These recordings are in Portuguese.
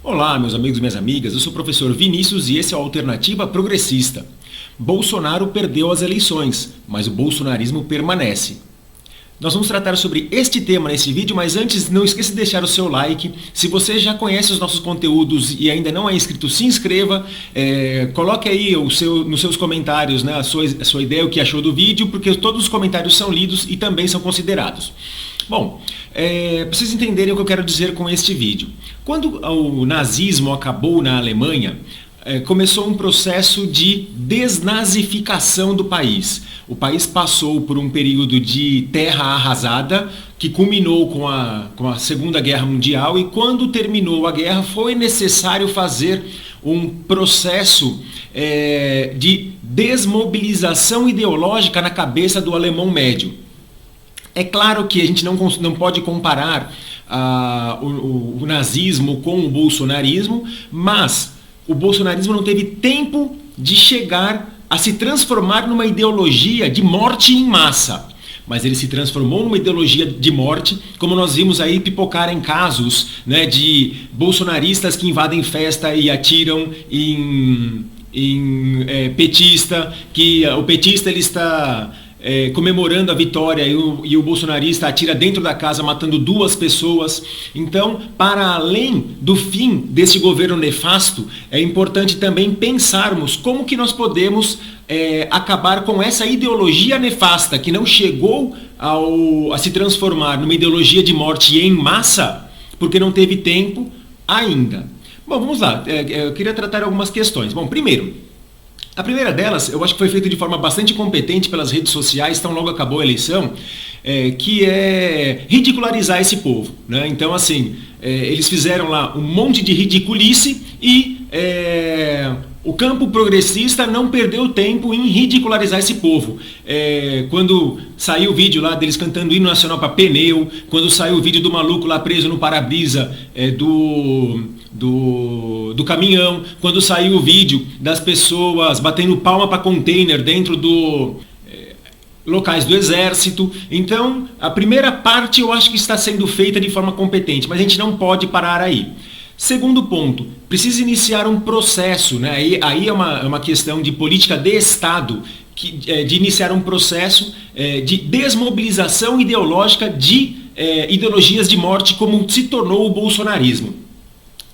Olá, meus amigos e minhas amigas, eu sou o professor Vinícius e esse é o Alternativa Progressista. Bolsonaro perdeu as eleições, mas o bolsonarismo permanece. Nós vamos tratar sobre este tema nesse vídeo, mas antes não esqueça de deixar o seu like. Se você já conhece os nossos conteúdos e ainda não é inscrito, se inscreva. Coloque aí nos seus comentários, né, a sua ideia, o que achou do vídeo, porque todos os comentários são lidos e também são considerados. Bom, para vocês entenderem o que eu quero dizer com este vídeo. Quando o nazismo acabou na Alemanha, começou um processo de desnazificação do país. O país passou por um período de terra arrasada, que culminou com a Segunda Guerra Mundial, e quando terminou a guerra foi necessário fazer um processo de desmobilização ideológica na cabeça do alemão médio. É claro que a gente não pode comparar o nazismo com o bolsonarismo, mas o bolsonarismo não teve tempo de chegar a se transformar numa ideologia de morte em massa. Mas ele se transformou numa ideologia de morte, como nós vimos aí pipocar em casos, né, de bolsonaristas que invadem festa e atiram em petista, que o petista ele está comemorando a vitória e o bolsonarista atira dentro da casa matando 2 pessoas. Então, para além do fim desse governo nefasto, é importante também pensarmos como que nós podemos acabar com essa ideologia nefasta que não chegou a se transformar numa ideologia de morte em massa, porque não teve tempo ainda. Bom, vamos lá. Eu queria tratar algumas questões. Bom, primeiro, a primeira delas, eu acho que foi feita de forma bastante competente pelas redes sociais, tão logo acabou a eleição, que é ridicularizar esse povo, né? Então, assim, eles fizeram lá um monte de ridiculice e o campo progressista não perdeu tempo em ridicularizar esse povo. Quando saiu o vídeo lá deles cantando hino nacional para pneu, quando saiu o vídeo do maluco lá preso no para-brisa do caminhão, quando saiu o vídeo das pessoas batendo palma para container dentro locais do exército. Então, a primeira parte eu acho que está sendo feita de forma competente, mas a gente não pode parar aí. Segundo ponto, precisa iniciar um processo, né? Aí é uma questão de política de Estado, de iniciar um processo de desmobilização ideológica de ideologias de morte, como se tornou o bolsonarismo.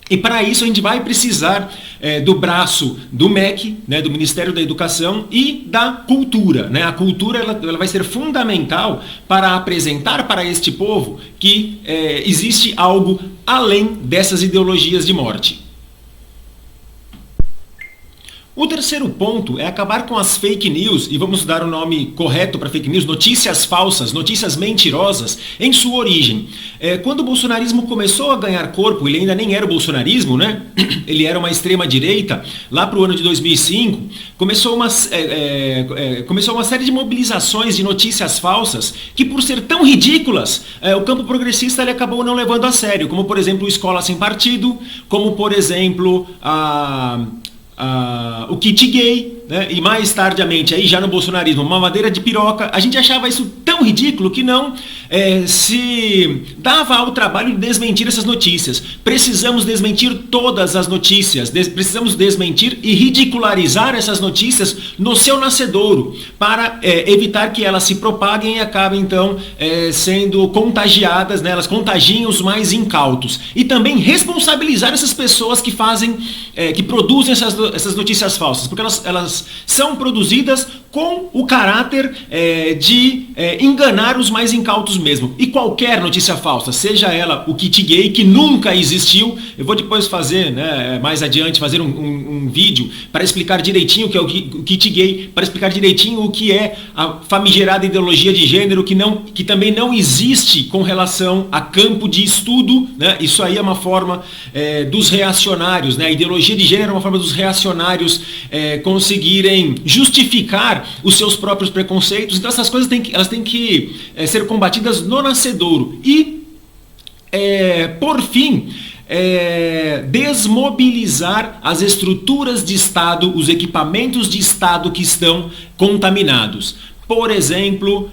E para isso a gente vai precisar do braço do MEC, né, do Ministério da Educação, e da cultura, né? A cultura ela vai ser fundamental para apresentar para este povo que existe algo além dessas ideologias de morte. O terceiro ponto é acabar com as fake news, e vamos dar o nome correto para fake news: notícias falsas, notícias mentirosas, em sua origem. Quando o bolsonarismo começou a ganhar corpo, ele ainda nem era o bolsonarismo, né? Ele era uma extrema-direita, lá para o ano de 2005, começou uma série de mobilizações de notícias falsas, que por ser tão ridículas, o campo progressista ele acabou não levando a sério, como por exemplo Escola Sem Partido, como por exemplo o kit gay, né? E mais tardiamente, aí já no bolsonarismo, mamadeira de piroca. A gente achava isso tão ridículo que não se dava ao trabalho de desmentir essas notícias. Precisamos desmentir todas as notícias, precisamos desmentir e ridicularizar essas notícias no seu nascedouro, para evitar que elas se propaguem e acabem então sendo contagiadas, né? Elas contagiem os mais incautos. E também responsabilizar essas pessoas que que produzem essas notícias falsas, porque elas são produzidas com o caráter de enganar os mais incautos mesmo. E qualquer notícia falsa, seja ela o kit gay, que nunca existiu. Eu vou depois fazer, né, mais adiante, fazer um vídeo para explicar direitinho o que é o kit gay, para explicar direitinho o que é a famigerada ideologia de gênero, que também não existe com relação a campo de estudo, né? Isso aí é uma forma dos reacionários, né? A ideologia de gênero é uma forma dos reacionários conseguirem justificar os seus próprios preconceitos. Então essas coisas elas têm que ser combatidas no nascedouro. E, por fim, desmobilizar as estruturas de Estado, os equipamentos de Estado que estão contaminados. por exemplo,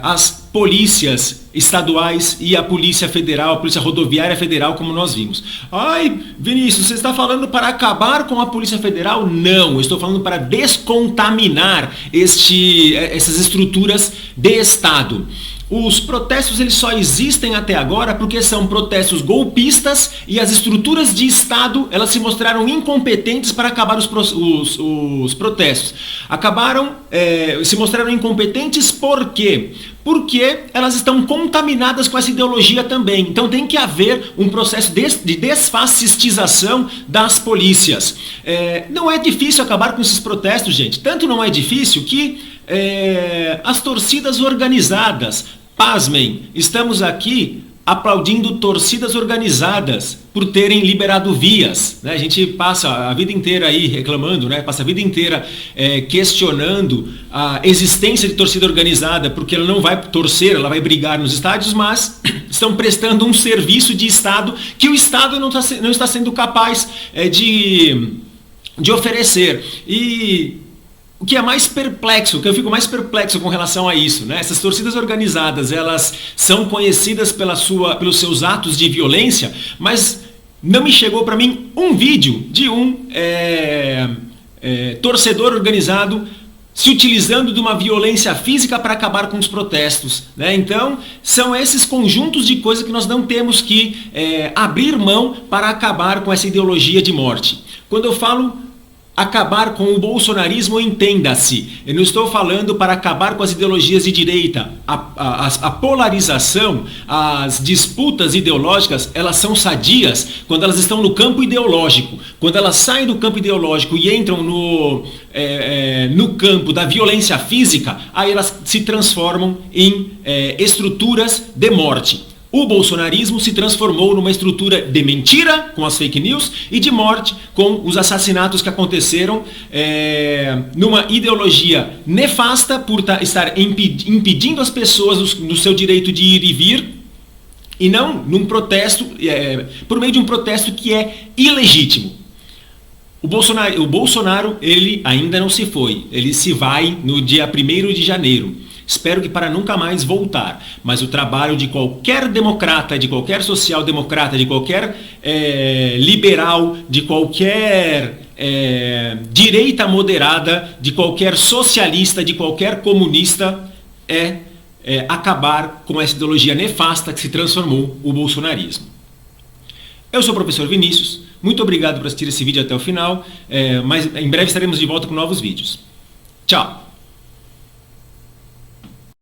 as polícias estaduais e a Polícia Federal, a Polícia Rodoviária Federal, como nós vimos. Ai, Vinícius, você está falando para acabar com a Polícia Federal? Não, eu estou falando para descontaminar essas estruturas de Estado. Os protestos eles só existem até agora porque são protestos golpistas e as estruturas de Estado elas se mostraram incompetentes para acabar os protestos. Se mostraram incompetentes por quê? Porque elas estão contaminadas com essa ideologia também. Então tem que haver um processo de desfascistização das polícias. Não é difícil acabar com esses protestos, gente. Tanto não é difícil que as torcidas organizadas, pasmem, estamos aqui aplaudindo torcidas organizadas por terem liberado vias, né? A gente passa a vida inteira aí reclamando, né? Passa a vida inteira questionando a existência de torcida organizada, porque ela não vai torcer, ela vai brigar nos estádios, mas estão prestando um serviço de Estado que o Estado não está sendo capaz de oferecer. E o que é mais perplexo, o que eu fico mais perplexo com relação a isso, né? Essas torcidas organizadas, elas são conhecidas pelos seus atos de violência, mas não me chegou para mim um vídeo de um torcedor organizado se utilizando de uma violência física para acabar com os protestos, né? Então, são esses conjuntos de coisas que nós não temos que abrir mão para acabar com essa ideologia de morte. Quando eu falo acabar com o bolsonarismo, entenda-se. Eu não estou falando para acabar com as ideologias de direita. A polarização, as disputas ideológicas, elas são sadias quando elas estão no campo ideológico. Quando elas saem do campo ideológico e entram no campo da violência física, aí elas se transformam em estruturas de morte. O bolsonarismo se transformou numa estrutura de mentira, com as fake news, e de morte, com os assassinatos que aconteceram, numa ideologia nefasta por estar impedindo as pessoas do seu direito de ir e vir, e não num protesto, por meio de um protesto que é ilegítimo. O Bolsonaro, ele ainda não se foi, ele se vai no dia 1º de janeiro. Espero que para nunca mais voltar, mas o trabalho de qualquer democrata, de qualquer social-democrata, de qualquer liberal, de qualquer direita moderada, de qualquer socialista, de qualquer comunista é acabar com essa ideologia nefasta que se transformou o bolsonarismo. Eu sou o professor Vinícius, muito obrigado por assistir esse vídeo até o final, mas em breve estaremos de volta com novos vídeos. Tchau!